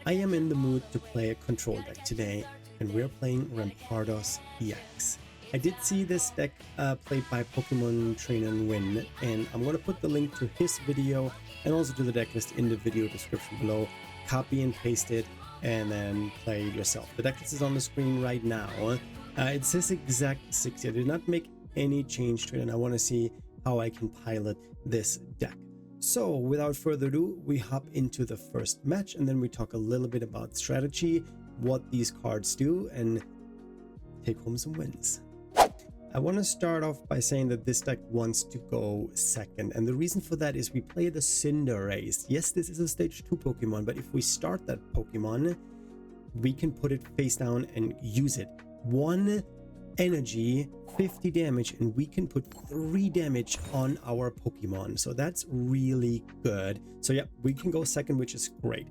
I am in the mood to play a control deck today, and we're playing Rampardos EX. I did see this deck played by Pokemon Train and Win, and I'm going to put the link to his video and also to the deck list in the video description below. Copy and paste it, and then play it yourself. The deck list is on the screen right now. It says exact 60. I did not make any change to it, and I want to see how I can pilot this deck. So without further ado, we hop into the first match, and then we talk a little bit about strategy, what these cards do, and take home some wins. I want to start off by saying that this deck wants to go second, and the reason for that is we play the Cinderace. Yes, this is a stage 2 Pokemon, but if we start that Pokemon, we can put it face down and use it. 1 energy, 50 damage, and we can put 3 damage on our Pokemon, so that's really good. So yeah, we can go second, which is great.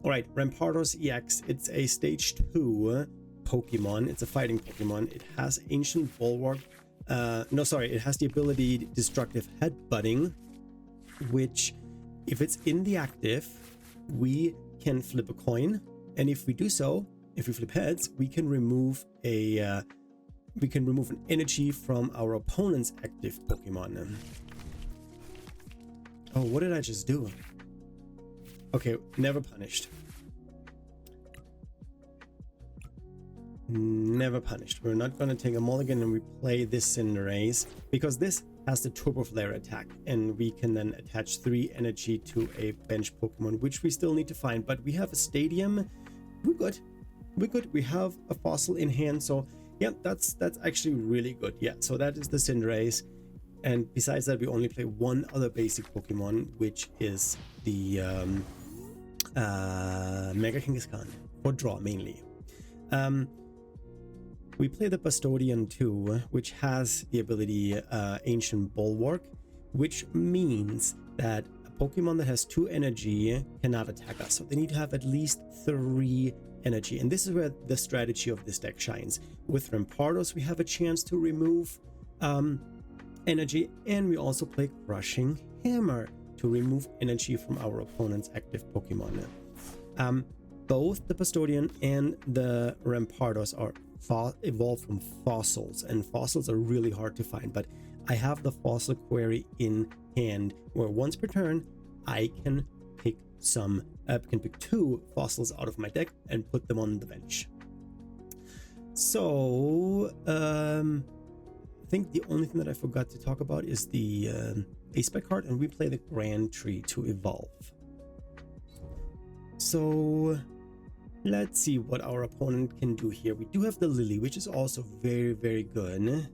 All right, Rampardos EX, it's a stage 2 Pokemon. It's a fighting Pokemon. It has ancient bulwark. It has the ability destructive headbutting, which if it's in the active, we can flip a coin, and if we do so, if we flip heads, we can remove an energy from our opponent's active Pokemon. Oh, what did I just do? Okay, never punished. Never punished. We're not going to take a mulligan and we play this Cinderace because this has the Turbo Flare attack, and we can then attach 3 energy to a bench Pokemon, which we still need to find. But we have a stadium. We're good. We're good. We have a fossil in hand, so yeah, that's actually really good. Yeah, so that is the Cinderace, and besides that, we only play 1 other basic Pokemon, which is the Mega Kangaskhan for draw mainly. We play the Bastiodon too, which has the ability Ancient Bulwark, which means that a Pokemon that has 2 energy cannot attack us. So they need to have at least 3 energy. And this is where the strategy of this deck shines. With Rampardos, we have a chance to remove energy, and we also play Crushing Hammer to remove energy from our opponent's active Pokemon. Both the Bastiodon and the Rampardos are evolved from fossils, and fossils are really hard to find, but I have the fossil query in hand where once per turn I can pick 2 fossils out of my deck and put them on the bench. So I think the only thing that I forgot to talk about is the ace spec card, and we play the Grand Tree to evolve. So let's see what our opponent can do here. We do have the Lily, which is also very, very good.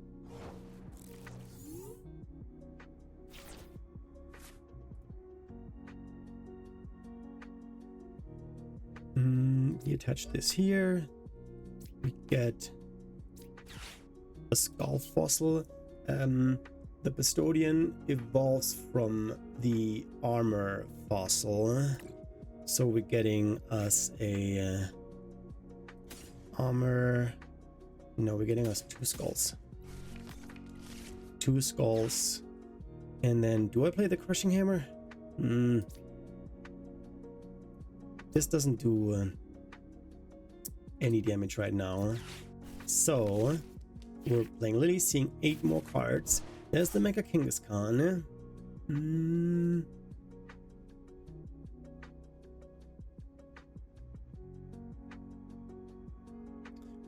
You attach this here. We get a skull fossil. The Bastiodon evolves from the armor fossil. So we're getting us a armor. No, we're getting us 2 skulls. 2 skulls. And then, do I play the Crushing Hammer? This doesn't do any damage right now. So we're playing Lily, seeing 8 more cards. There's the Mega Kangaskhan.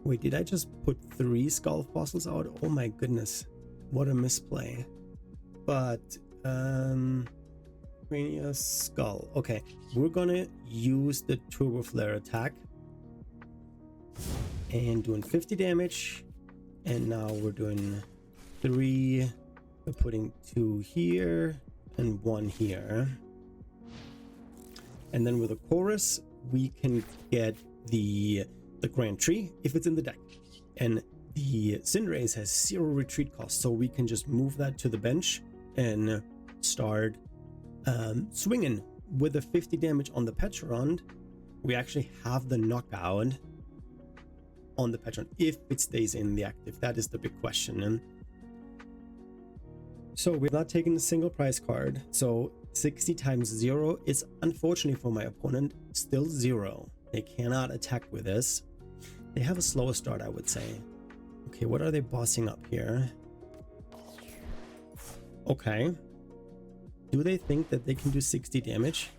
Wait, did I just put 3 skull fossils out? Oh my goodness, what a misplay. But Cranidos skull. Okay, we're gonna use the Turbo Flare attack and doing 50 damage, and now we're doing 3. We're putting 2 here and 1 here, and then with a chorus we can get the Grand Tree if it's in the deck, and the Cinderace has 0 retreat cost, so we can just move that to the bench and start swinging. With the 50 damage on the Petron, we actually have the knockout on the Petron if it stays in the active. That is the big question. So we're not taking a single prize card, so 60 times 0 is, unfortunately for my opponent, still 0. They cannot attack with this. They have a slower start, I would say. Okay, what are they bossing up here? Okay. Do they think that they can do 60 damage?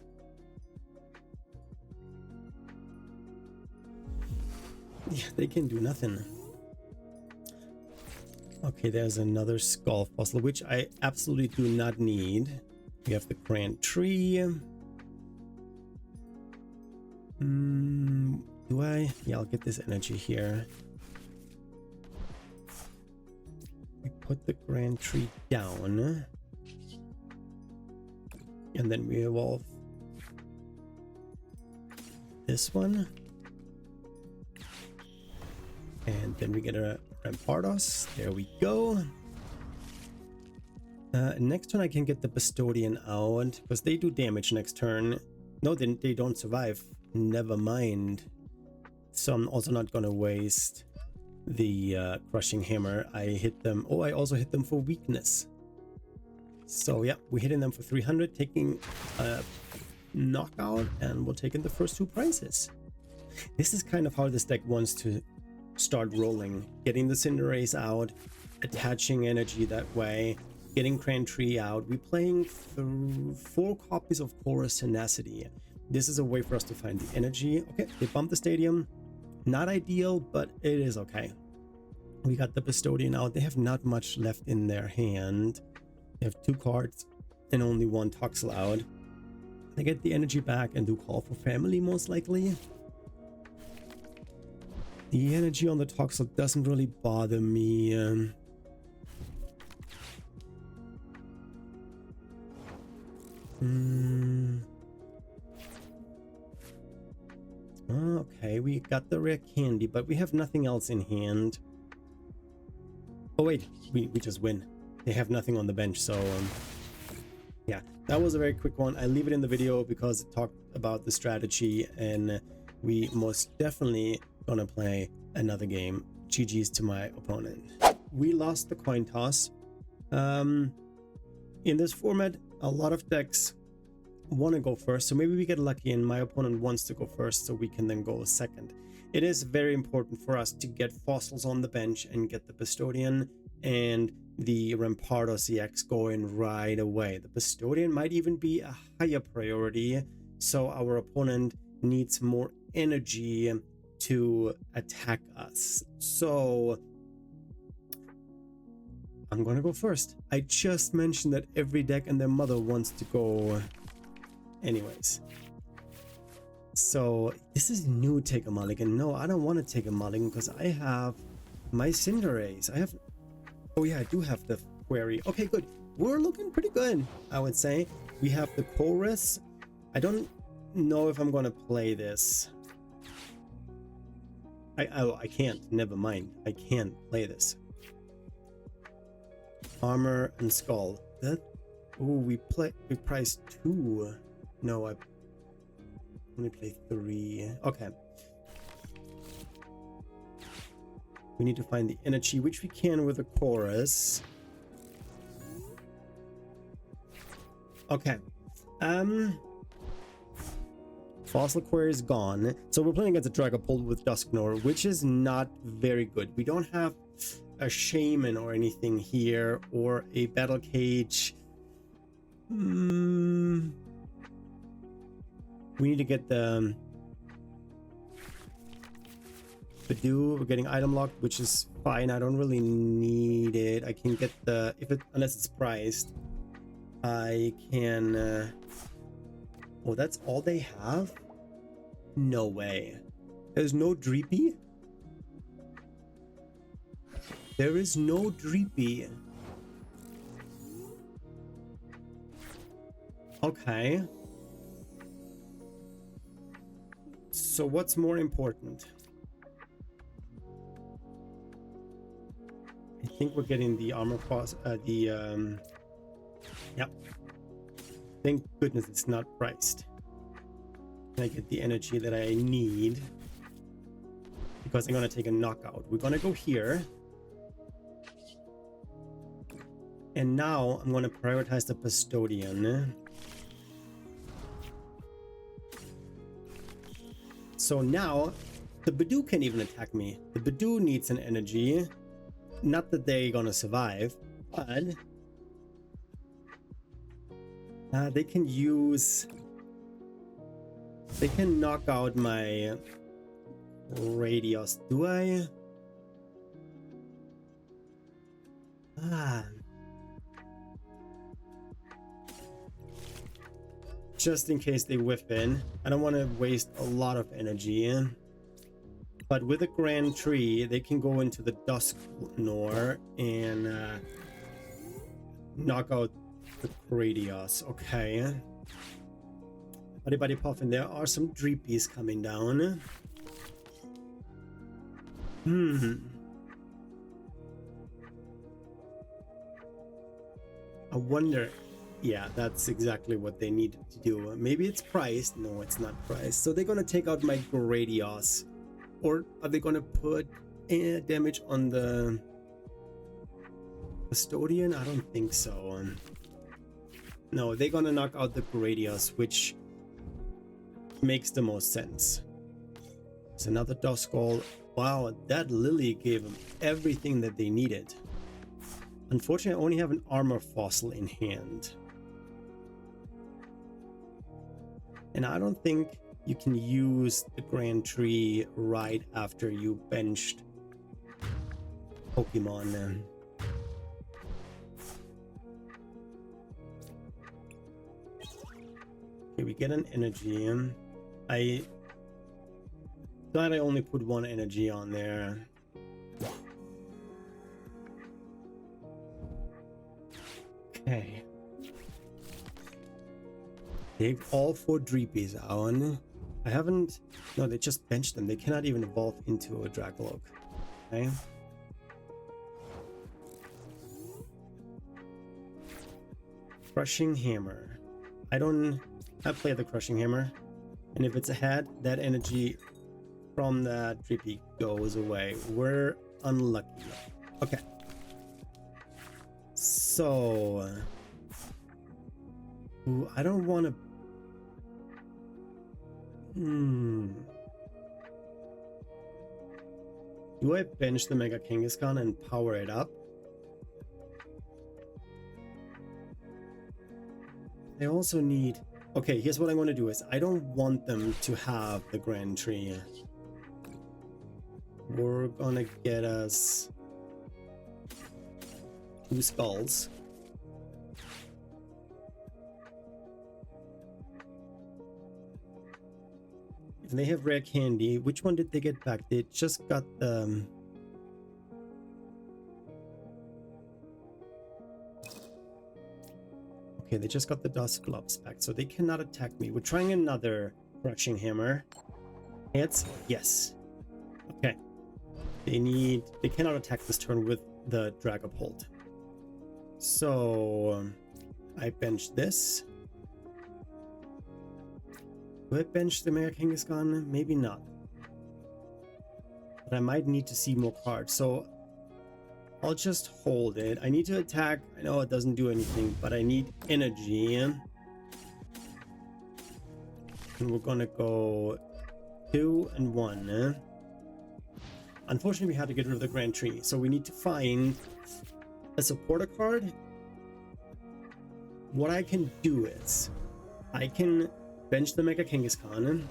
Yeah, they can do nothing. Okay, there's another skull fossil, which I absolutely do not need. We have the grand tree. Do I? Yeah, I'll get this energy here. We put the grand tree down. And then we evolve this one. And then we get a Rampardos. There we go. Next turn I can get the Bastiodon out because they do damage next turn. No, they don't survive. Never mind. So I'm also not gonna waste the crushing hammer. I hit them. Oh, I also hit them for weakness. So yeah, we're hitting them for 300, taking a knockout, and we're taking the first 2 prizes. This is kind of how this deck wants to start rolling. Getting the Cinderace out, attaching energy that way, getting Grand Tree out. We're playing 4 copies of Chorus Tenacity. This is a way for us to find the energy. Okay, they bumped the stadium. Not ideal, but it is okay. We got the Bastiodon out. They have not much left in their hand. They have 2 cards and only 1 Toxel out. They get the energy back and do Call for Family most likely. The energy on the Toxel doesn't really bother me. Okay, we got the rare candy, but we have nothing else in hand. Oh wait, we just win. They have nothing on the bench, so yeah, that was a very quick one. I leave it in the video because it talked about the strategy, and we most definitely gonna play another game. GG's to my opponent. We lost the coin toss. In this format, a lot of decks want to go first, so maybe we get lucky and my opponent wants to go first so we can then go second. It is very important for us to get fossils on the bench and get the Bastiodon and the Rampardos EX going right away. The Bastiodon might even be a higher priority, so our opponent needs more energy to attack us. So I'm gonna go first. I just mentioned that every deck and their mother wants to go anyways. So this is new take a mulligan. No, I don't want to take a mulligan because I have my Cinderace. I have, oh yeah, I do have the query. Okay, good. We're looking pretty good, I would say. We have the chorus. I don't know if I'm gonna play this. I can't. Never mind. I can't play this. Armor and skull. That. Oh, we priced 2. No, I only play 3. Okay. We need to find the energy, which we can with the chorus. Okay. Fossil Query is gone. So we're playing against a Dragapult with Dusknoir, which is not very good. We don't have a Shaman or anything here, or a Battle Cage. We need to get the Badoo. We're getting item locked, which is fine. I don't really need it. I can get the, unless it's priced, I can oh, that's all they have? No way. There's no Dreepy? There is no Dreepy. Okay. So what's more important? I think we're getting the armor cost, yep. Thank goodness it's not priced. I get the energy that I need because I'm gonna take a knockout. We're gonna go here. And now I'm gonna prioritize the Bastiodon. So now the Badoo can't even attack me. The Badoo needs an energy. Not that they're gonna survive, but they can use... They can knock out my Cranidos. Do I? Just in case they whiff in. I don't want to waste a lot of energy. But with a Grand Tree, they can go into the Dusknoir and knock out the Cranidos. Okay. Buddy Puffin, there are some Dreepies coming down. I wonder... Yeah, that's exactly what they needed to do. Maybe it's priced. No, it's not priced. So they're gonna take out my Cranidos. Or are they gonna put damage on the Custodian? I don't think so. No, they're gonna knock out the Cranidos, which makes the most sense. It's another Duskull. Wow, that Lily gave them everything that they needed. Unfortunately, I only have an armor fossil in hand. And I don't think you can use the Grand Tree right after you benched Pokemon then. Okay, we get an energy. Glad I only put one energy on there. Okay. They have all 4 Dreepies on. I haven't... No, they just benched them. They cannot even evolve into a Dragapult. Okay. Crushing Hammer. I play the Crushing Hammer. And if it's a head, that energy from that Dreepy goes away. We're unlucky. Okay. So... Ooh, I don't want to... Do I bench the Mega Kangaskhan and power it up? I also need... Okay, here's what I'm going to do is I don't want them to have the Grand Tree. We're gonna get us 2 skulls. If they have rare candy, which one did they get back? They just got the... Okay, they just got the Dusclops back, so they cannot attack me. We're trying another Crushing Hammer. Hits? Yes. Okay. They cannot attack this turn with the Dragapult. So... I bench this. Do I bench the Mega Kangaskhan? Maybe not. But I might need to see more cards, so I'll just hold it. I need to attack. I know it doesn't do anything, but I need energy. And we're gonna go 2 and 1. Unfortunately, we had to get rid of the Grand Tree, so we need to find a supporter card. What I can do is I can bench the Mega Kangaskhan.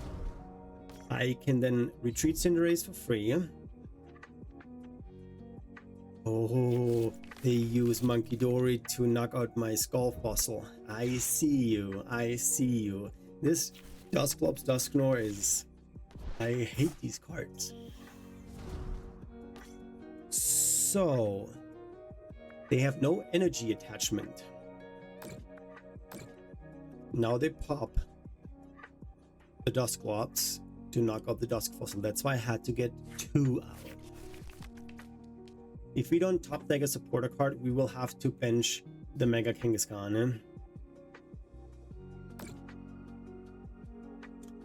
I can then retreat Cinderace for free. Oh, they use Monkey Dory to knock out my Skull Fossil. I see you. I see you. This Dusclops Dusknoir is... I hate these cards. So... They have no energy attachment. Now they pop the Dusclops to knock out the Dusk Fossil. That's why I had to get 2 out. If we don't top deck a supporter card, we will have to bench the Mega Kangaskhan.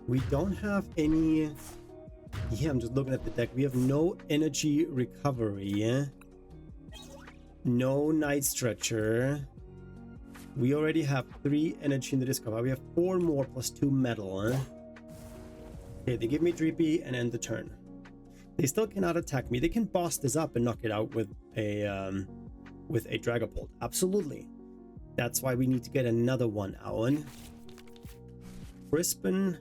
We don't have any... Yeah, I'm just looking at the deck. We have no energy recovery. No Night Stretcher. We already have 3 energy in the discard. We have 4 more plus 2 metal. Okay, they give me Dreepy and end the turn. They still cannot attack me. They can boss this up and knock it out with a Dragapult. Absolutely. That's why we need to get another one out. Crispin,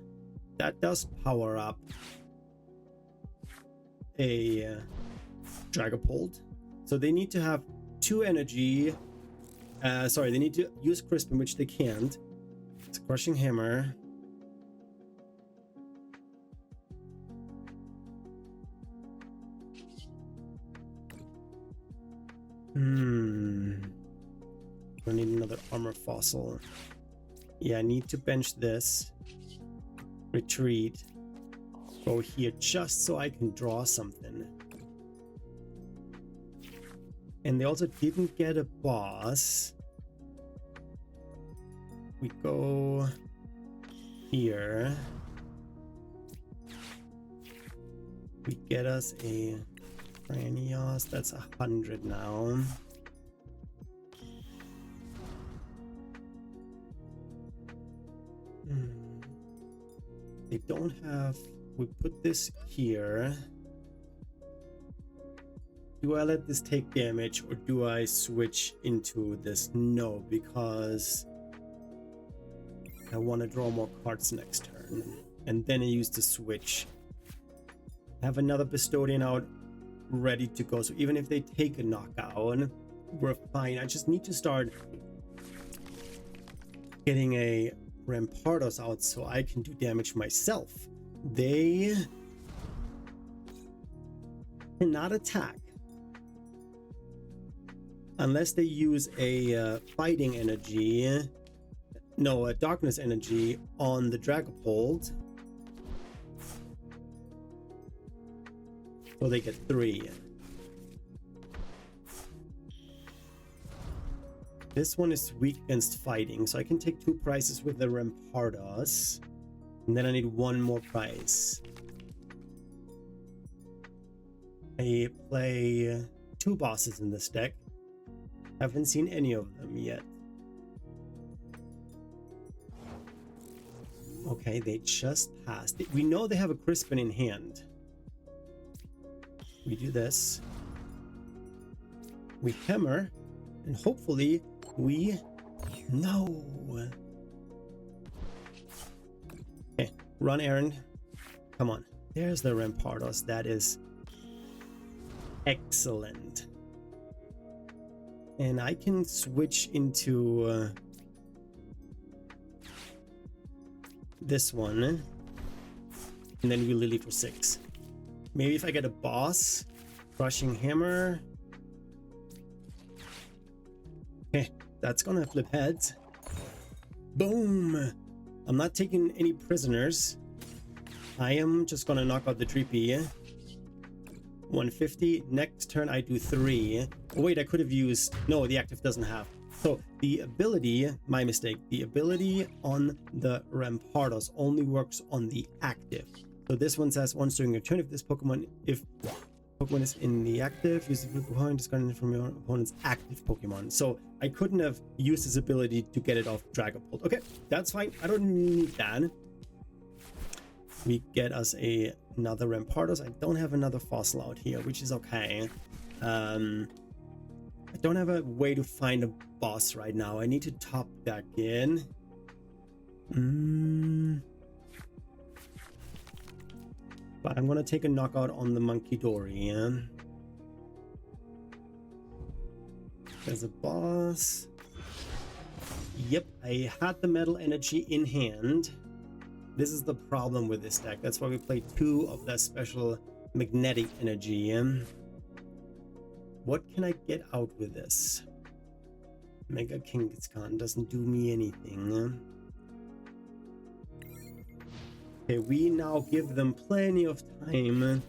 that does power up a Dragapult. So they need to have 2 energy. Sorry, they need to use Crispin, which they can't. It's a Crushing Hammer. I need another armor fossil. Yeah, I need to bench this. Retreat. Go here just so I can draw something. And they also didn't get a boss. We go here. We get us a Cranidos. That's 100 now. They don't have. We put this here. Do I let this take damage or do I switch into this? No, because I want to draw more cards next turn. And then I use the switch. Have another Bastiodon out ready to go. So even if they take a knockout, we're fine. I just need to start getting a Rampardos out so I can do damage myself. They cannot attack unless they use a fighting energy, no, a darkness energy on the Dragapult. So they get 3. This one is weak against fighting, so I can take 2 prizes with the Rampardos. And then I need 1 more prize. I play 2 bosses in this deck. Haven't seen any of them yet. Okay, they just passed. We know they have a Crispin in hand. We do this. We hammer. And hopefully we... No! Okay, run errand. Come on. There's the Rampardos. That is excellent. And I can switch into this one. And then we Lily for 6. Maybe if I get a boss. Crushing Hammer. Okay, that's gonna flip heads. Boom! I'm not taking any prisoners. I am just gonna knock out the Dreepy. 150. Next turn I do 3. Oh wait, I could have used... No, the active doesn't have. So the ability, my mistake, the ability on the Rampardos only works on the active. So this one says once during your turn, if Pokemon is in the active, use the blue coin, discard it from your opponent's active Pokemon. So I couldn't have used this ability to get it off Dragapult. Okay, that's fine. I don't need that. We get us another Rampardos. I don't have another fossil out here, which is okay. I don't have a way to find a boss right now. I need to top deck in. But I'm gonna take a knockout on the Monkey Dory. There's a boss. Yep, I had the metal energy in hand. This is the problem with this deck. That's why we play 2 of that special magnetic energy. What can I get out with this? Mega Kangaskhan doesn't do me anything. Okay, we now give them plenty of time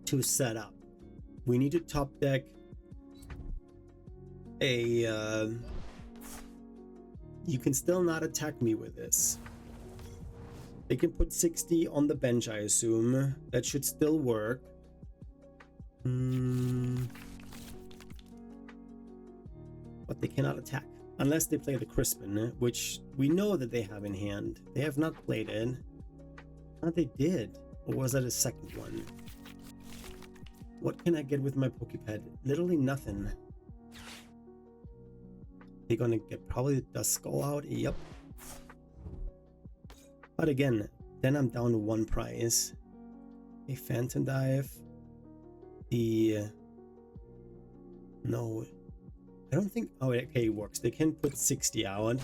to set up. We need to top deck a... You can still not attack me with this. They can put 60 on the bench, I assume. That should still work. But they cannot attack. Unless they play the Crispin, which we know that they have in hand. They have not played it. Oh, they did. Or was that a second one? What can I get with my Poképad? Literally nothing. They're gonna get probably the Dust Skull out. Yep. But again, then I'm down to one prize. A Phantom Dive. The... No. I don't think... Oh, okay, it works. They can put 60 out.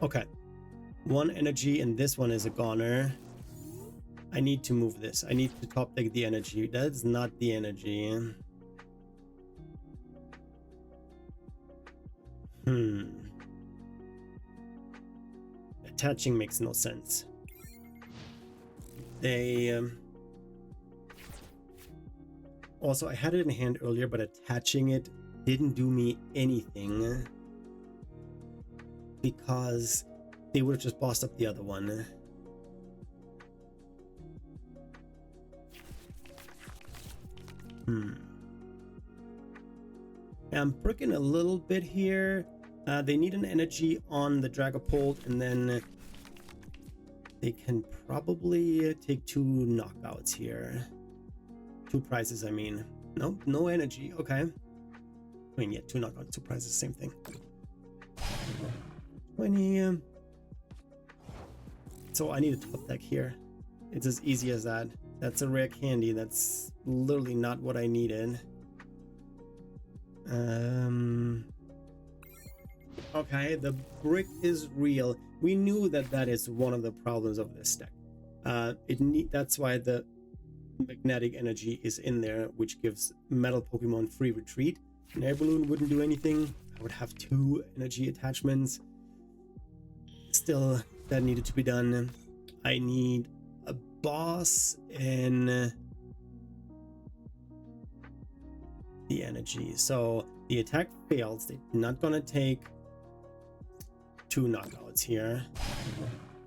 Okay. One energy and this one is a goner. I need to move this. I need to top deck the energy. That's not the energy. Attaching makes no sense. They... Also, I had it in hand earlier, but attaching it didn't do me anything. Because they would have just bossed up the other one. I'm bricking a little bit here. They need an energy on the Dragapult, and then they can probably take 2 knockouts here. 2 prizes, I mean. Nope, no energy. Okay. I mean, yeah, 2 knockouts, 2 prizes, same thing. 20. So I need a top deck here. It's as easy as that. That's a rare candy. That's literally not what I needed. Okay, the brick is real. We knew that that is one of the problems of this deck. That's why the magnetic energy is in there, which gives metal Pokemon free retreat. An air balloon wouldn't do anything. I would have 2 energy attachments. Still, that needed to be done. I need a boss and the energy. So the attack fails. They're not gonna take 2 knockouts here.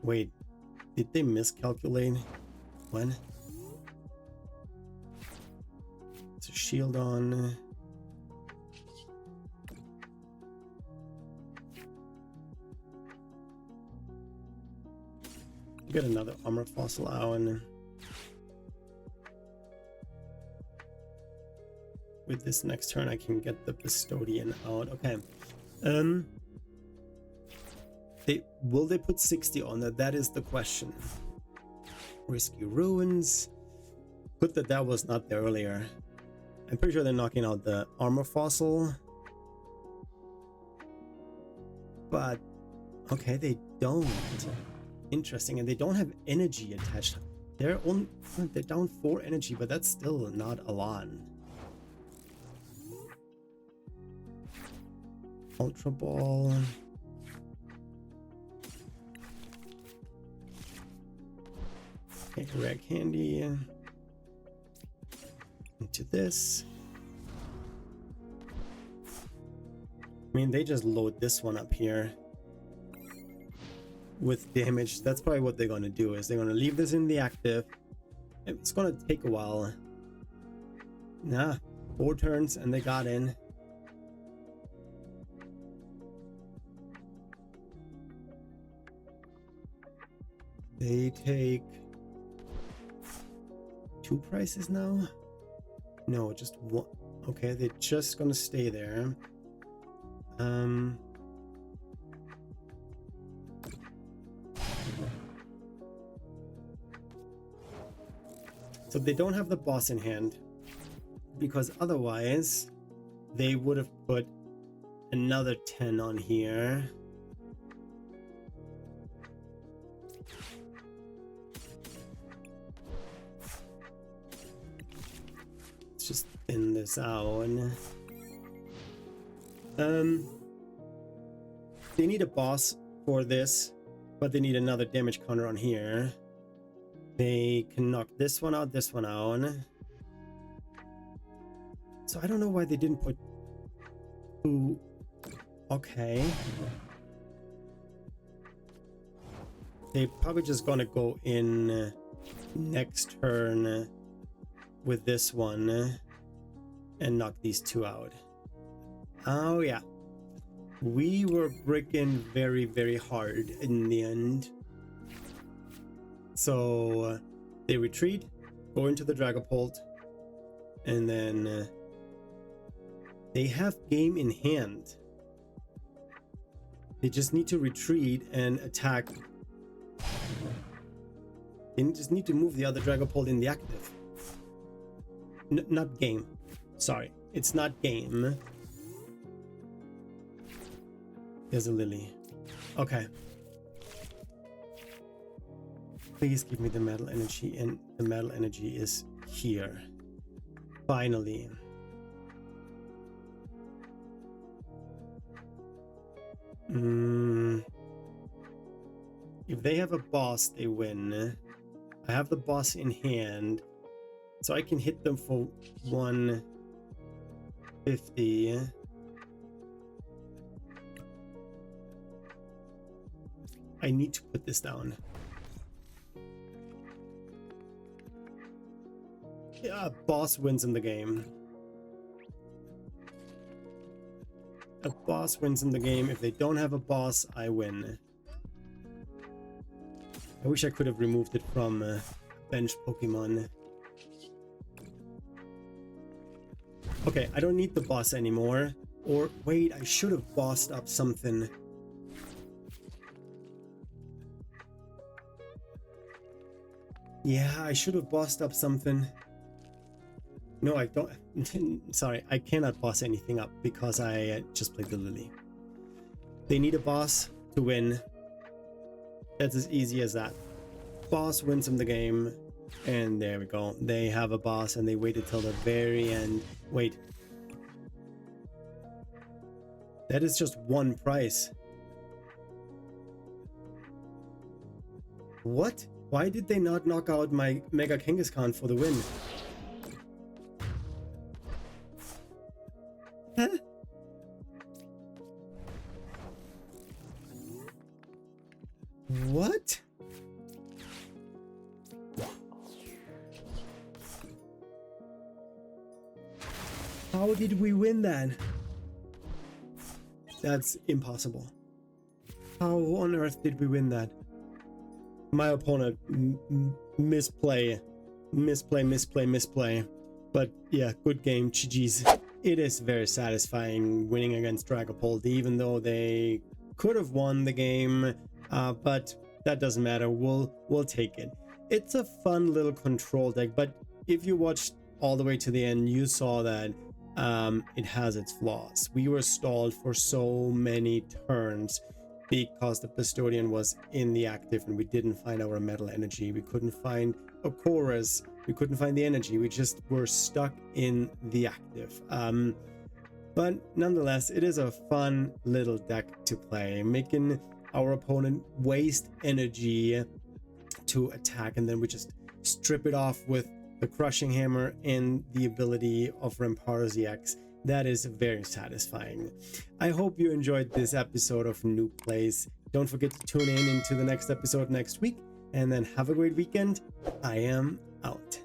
Wait, did they miscalculate? When? It's a shield on. Get another armor fossil out. With this next turn, I can get the Bastiodon out. Okay. Will they put 60 on that? That is the question. Risky Ruins. Good that that was not there earlier. I'm pretty sure they're knocking out the armor fossil. But okay, they don't. Interesting, and they don't have energy attached. They're down 4 energy, but that's still not a lot. Ultra Ball. Okay, rare candy. Into this. I mean, they just load this one up here with damage. That's probably what they're going to do, is they're going to leave this in the active. It's going to take a while. Nah, 4 turns and they got in. They take 2 prices now? No, just 1. Okay, they're just going to stay there. So they don't have the boss in hand, because otherwise they would have put another 10 on here. Let's just thin this out. They need a boss for this, but they need another damage counter on here. They can knock this one out, this one out. So I don't know why they didn't put 2. Okay. They're probably just gonna go in next turn with this one and knock these 2 out. Oh yeah. We were bricking very, very hard in the end. So they retreat, go into the Dragapult, and then they have game in hand. They just need to retreat and attack. They just need to move the other Dragapult in the active. Not game. Sorry, it's not game. There's a Lily. Okay. Please give me the metal energy, and the metal energy is here. Finally. If they have a boss, they win. I have the boss in hand, so I can hit them for 150. I need to put this down. Yeah, boss wins in the game. A boss wins in the game. If they don't have a boss, I win. I wish I could have removed it from bench Pokemon. Okay, I don't need the boss anymore. Or wait, I should have bossed up something. Yeah, I should have bossed up something. No, I don't. Sorry, I cannot boss anything up because I just played the Lily. They need a boss to win. That's as easy as that. Boss wins in the game, and there we go. They have a boss, and they waited till the very end. Wait. That is just one price. What? Why did they not knock out my Mega Kangaskhan for the win? Huh? What? How did we win that? That's impossible. How on earth did we win that? My opponent misplay. But yeah, good game, GG's. It is very satisfying winning against Dragapult, even though they could have won the game, but that doesn't matter. We'll take it. It's a fun little control deck, but if you watched all the way to the end, you saw that it has its flaws. We were stalled for so many turns because the Bastiodon was in the active and we didn't find our metal energy. We couldn't find a chorus. We couldn't find the energy. We just were stuck in the active. But nonetheless, it is a fun little deck to play, making our opponent waste energy to attack, and then we just strip it off with the crushing hammer and the ability of Rampardos EX. That is very satisfying. I hope you enjoyed this episode of Noob Plays. Don't forget to tune in into the next episode next week, and then have a great weekend. I am out.